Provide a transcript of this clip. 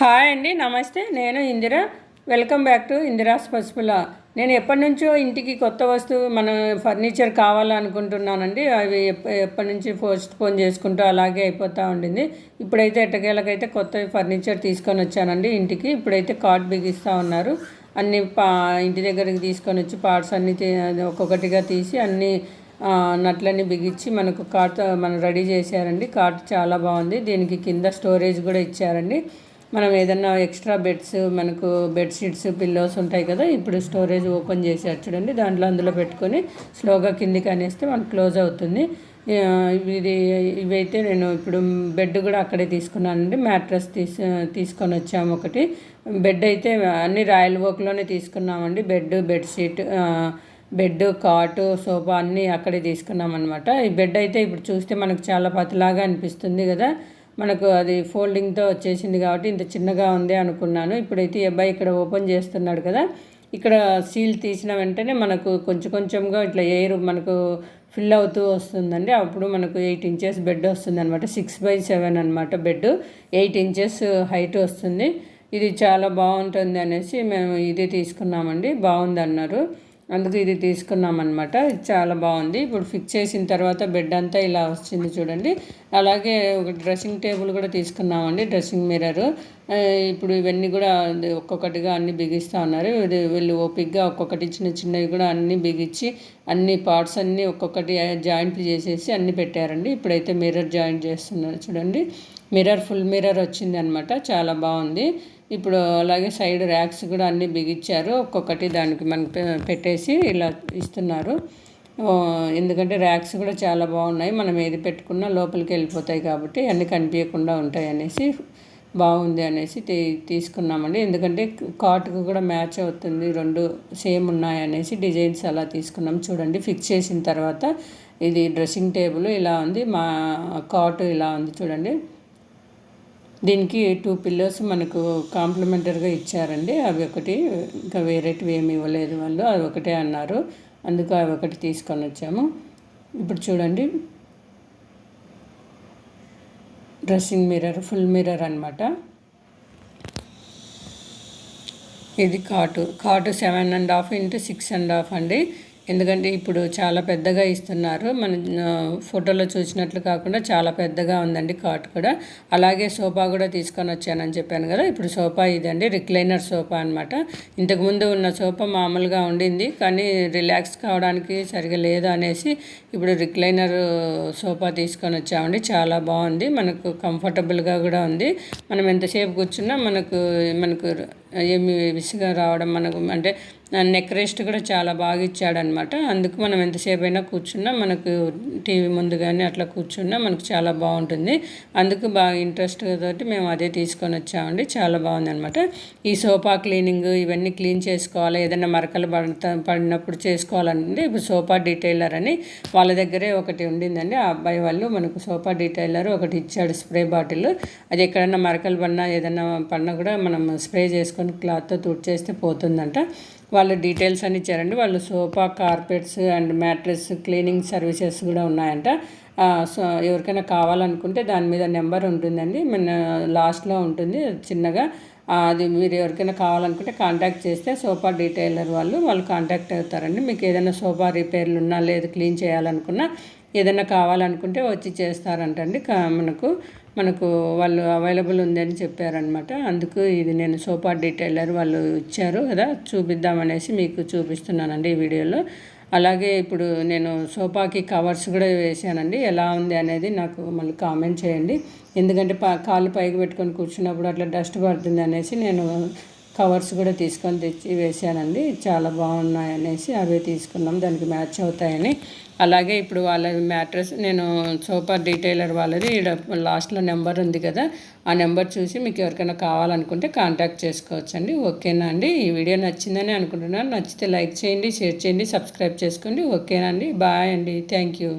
Hi అండి, నమస్తే. నేను Indira. Welcome back to Indira's Pasupula. నేను ఎప్పటి నుంచో ఇంటికి కొత్త వస్తువు మన ఫర్నిచర్ కావాలనుకుంటున్నానండి. అవి ఎప్పటి నుంచి పోస్ట్ పోన్ చేసుకుంటూ అలాగే అయిపోతూ ఉండింది. ఇప్పుడైతే ఎట్టకేలకైతే కొత్త ఫర్నిచర్ తీసుకొని వచ్చానండి ఇంటికి. ఇప్పుడైతే కార్డ్ బిగిస్తూ ఉన్నారు. అన్ని ఇంటి దగ్గరికి తీసుకొని వచ్చి పార్ట్స్ అన్నీ ఒక్కొక్కటిగా తీసి అన్నీ నట్లన్నీ బిగించి మనకు కార్ట్ మనం రెడీ చేశారండి. కార్ట్ చాలా బాగుంది. దీనికి కింద స్టోరేజ్ కూడా ఇచ్చారండి. మనం ఏదన్నా ఎక్స్ట్రా బెడ్స్, మనకు బెడ్షీట్స్, పిల్లోస్ ఉంటాయి కదా, ఇప్పుడు స్టోరేజ్ ఓపెన్ చేసారు చూడండి. దాంట్లో అందులో పెట్టుకొని స్లోగా కిందికి అనేస్తే మనకు క్లోజ్ అవుతుంది. ఇవైతే నేను ఇప్పుడు బెడ్ కూడా అక్కడే తీసుకున్నానండి. మ్యాట్రస్ తీసుకొని వచ్చాము ఒకటి. బెడ్ అయితే అన్ని రాయల్ ఓక్లోనే తీసుకున్నామండి. బెడ్షీట్, బెడ్, కాటు, సోఫా అన్నీ అక్కడే తీసుకున్నాం అనమాట. ఈ బెడ్ అయితే ఇప్పుడు చూస్తే మనకు చాలా పతలాగా అనిపిస్తుంది కదా, మనకు అది ఫోల్డింగ్తో వచ్చేసింది కాబట్టి ఇంత చిన్నగా ఉంది అనుకున్నాను. ఇప్పుడైతే ఈ అబ్బాయి ఇక్కడ ఓపెన్ చేస్తున్నాడు కదా, ఇక్కడ సీల్ తీసిన వెంటనే మనకు కొంచెం కొంచెంగా ఇట్లా ఎయిర్ మనకు ఫిల్ అవుతూ వస్తుందండి. అప్పుడు మనకు 8 ఇంచెస్ బెడ్ వస్తుంది అనమాట. 6x7 అనమాట బెడ్. 8 ఇంచెస్ హైట్ వస్తుంది. ఇది చాలా బాగుంటుంది అనేసి మేము ఇది తీసుకున్నామండి. బాగుంది అన్నారు, అందుకు ఇది తీసుకున్నాం అనమాట. ఇది చాలా బాగుంది. ఇప్పుడు ఫిక్స్ చేసిన తర్వాత బెడ్ అంతా ఇలా వచ్చింది చూడండి. అలాగే ఒక డ్రెస్సింగ్ టేబుల్ కూడా తీసుకున్నామండి, డ్రెస్సింగ్ మిర్రర్. ఇప్పుడు ఇవన్నీ కూడా ఒక్కొక్కటిగా అన్నీ బిగిస్తూ ఉన్నారు. వీళ్ళు ఓపిక్గా ఒక్కొక్కటి చిన్న చిన్నవి కూడా అన్నీ బిగించి అన్ని పార్ట్స్ అన్నీ ఒక్కొక్కటి జాయింట్లు చేసేసి అన్నీ పెట్టారండి. ఇప్పుడైతే మిర్రర్ జాయింట్ చేస్తున్నారు చూడండి. ఫుల్ మిర్రర్ వచ్చింది అనమాట. చాలా బాగుంది. ఇప్పుడు అలాగే సైడ్ ర్యాక్స్ కూడా అన్నీ బిగించారు. ఒక్కొక్కటి దానికి మనకు పెట్టేసి ఇలా ఇస్తున్నారు. ఎందుకంటే ర్యాక్స్ కూడా చాలా బాగున్నాయి. మనం ఏది పెట్టుకున్నా లోపలికి వెళ్ళిపోతాయి కాబట్టి అన్నీ కనిపించకుండా ఉంటాయి అనేసి బాగుంది అనేసి తీసుకున్నామండి. ఎందుకంటే కాటుకు కూడా మ్యాచ్ అవుతుంది, రెండు సేమ్ ఉన్నాయి అనేసి డిజైన్స్ అలా తీసుకున్నాం చూడండి. ఫిక్స్ చేసిన తర్వాత ఇది డ్రెస్సింగ్ టేబుల్ ఇలా ఉంది, మా కాటు ఇలా ఉంది చూడండి. దీనికి 2 పిల్లోస్ మనకు కాంప్లిమెంటరీగా ఇచ్చారండి. అవి ఒకటి, ఇంకా వేరేటివి ఏమి ఇవ్వలేదు వాళ్ళు, అవి ఒకటే అన్నారు. అందుకు అవి ఒకటి తీసుకొని వచ్చాము. ఇప్పుడు చూడండి, డ్రెస్సింగ్ మిర్రర్, ఫుల్ మిర్రర్ అనమాట. ఇది కాటు 7.5 x 6.5 అండి. ఎందుకంటే ఇప్పుడు చాలా పెద్దగా ఇస్తున్నారు. మన ఫోటోలో చూసినట్లు కాకుండా చాలా పెద్దగా ఉందండి కాట్ కూడా. అలాగే సోఫా కూడా తీసుకొని వచ్చానని చెప్పాను కదా, ఇప్పుడు సోఫా ఇదండి, రిక్లైనర్ సోఫా అనమాట. ఇంతకుముందు ఉన్న సోఫా మామూలుగా ఉండింది, కానీ రిలాక్స్ కావడానికి సరిగా లేదు అనేసి ఇప్పుడు రిక్లైనర్ సోఫా తీసుకొని వచ్చామండి. చాలా బాగుంది, మనకు కంఫర్టబుల్గా కూడా ఉంది. మనం ఎంతసేపు కూర్చున్నా మనకు ఏమి విసుగా రావడం, మనకు అంటే నెక్ రెస్ట్ కూడా చాలా బాగా ఇచ్చాడనమాట. అందుకు మనం ఎంతసేపు అయినా కూర్చున్నా, మనకు టీవీ ముందు కానీ అట్లా కూర్చున్నా మనకు చాలా బాగుంటుంది. అందుకు బాగా ఇంట్రెస్ట్ తోటి మేము అదే తీసుకొని వచ్చామండి. చాలా బాగుంది అనమాట. ఈ సోఫా క్లీనింగ్ ఇవన్నీ క్లీన్ చేసుకోవాలి, ఏదైనా మరకలు పడినప్పుడు చేసుకోవాలండి. ఇప్పుడు సోఫా డీటెయిలర్ అని వాళ్ళ దగ్గరే ఒకటి ఉండిందండి. ఆ అబ్బాయి వాళ్ళు మనకు సోఫా డీటెయిలర్ ఒకటి ఇచ్చాడు, స్ప్రే బాటిల్. అది ఎక్కడైనా మరకలు పడినా ఏదైనా పడినా కూడా మనం స్ప్రే చేసుకొని క్లాత్తో తుడిచేస్తే పోతుందంట. వాళ్ళు డీటెయిల్స్ అని ఇచ్చారండి. వాళ్ళు sofa, carpets and mattress cleaning services కూడా ఉన్నాయంట. సో ఎవరికైనా కావాలనుకుంటే దాని మీద నెంబర్ ఉంటుందండి, మన లాస్ట్లో ఉంటుంది చిన్నగా. అది మీరు ఎవరికైనా కావాలనుకుంటే కాంటాక్ట్ చేస్తే సోఫా డీటెయిలర్ వాళ్ళు కాంటాక్ట్ అవుతారండి. మీకు ఏదైనా సోఫా రిపేర్లు ఉన్నా, లేదు క్లీన్ చేయాలనుకున్నా, ఏదైనా కావాలనుకుంటే వచ్చి చేస్తారంటండి. మనకు వాళ్ళు అవైలబుల్ ఉందని చెప్పారనమాట. అందుకు ఇది నేను సోఫా డీటెయిలర్ వాళ్ళు ఇచ్చారు కదా, చూపిద్దామనేసి మీకు చూపిస్తున్నానండి ఈ వీడియోలో. అలాగే ఇప్పుడు నేను సోఫాకి కవర్స్ కూడా వేసానండి. ఎలా ఉంది అనేది నాకు మళ్ళీ కామెంట్ చేయండి. ఎందుకంటే కాళ్ళు పైకి పెట్టుకొని కూర్చున్నప్పుడు అట్లా డస్ట్ పడుతుంది అనేసి నేను కవర్స్ కూడా తీసుకొని తెచ్చి వేసానండి. చాలా బాగున్నాయి అనేసి అవే తీసుకున్నాం, దానికి మ్యాచ్ అవుతాయని. అలాగే ఇప్పుడు వాళ్ళ మ్యాట్రెస్, నేను సోఫా డీటెయిలర్ వాళ్ళది లాస్ట్లో నెంబర్ ఉంది కదా, ఆ నెంబర్ చూసి మీకు ఎవరికైనా కావాలనుకుంటే కాంటాక్ట్ చేసుకోవచ్చండి. ఓకేనా అండి? ఈ వీడియో నచ్చిందని అనుకుంటున్నాను. నచ్చితే లైక్ చేయండి, షేర్ చేయండి, సబ్స్క్రైబ్ చేసుకోండి. ఓకేనా అండి? బాయ్ అండి. Thank you.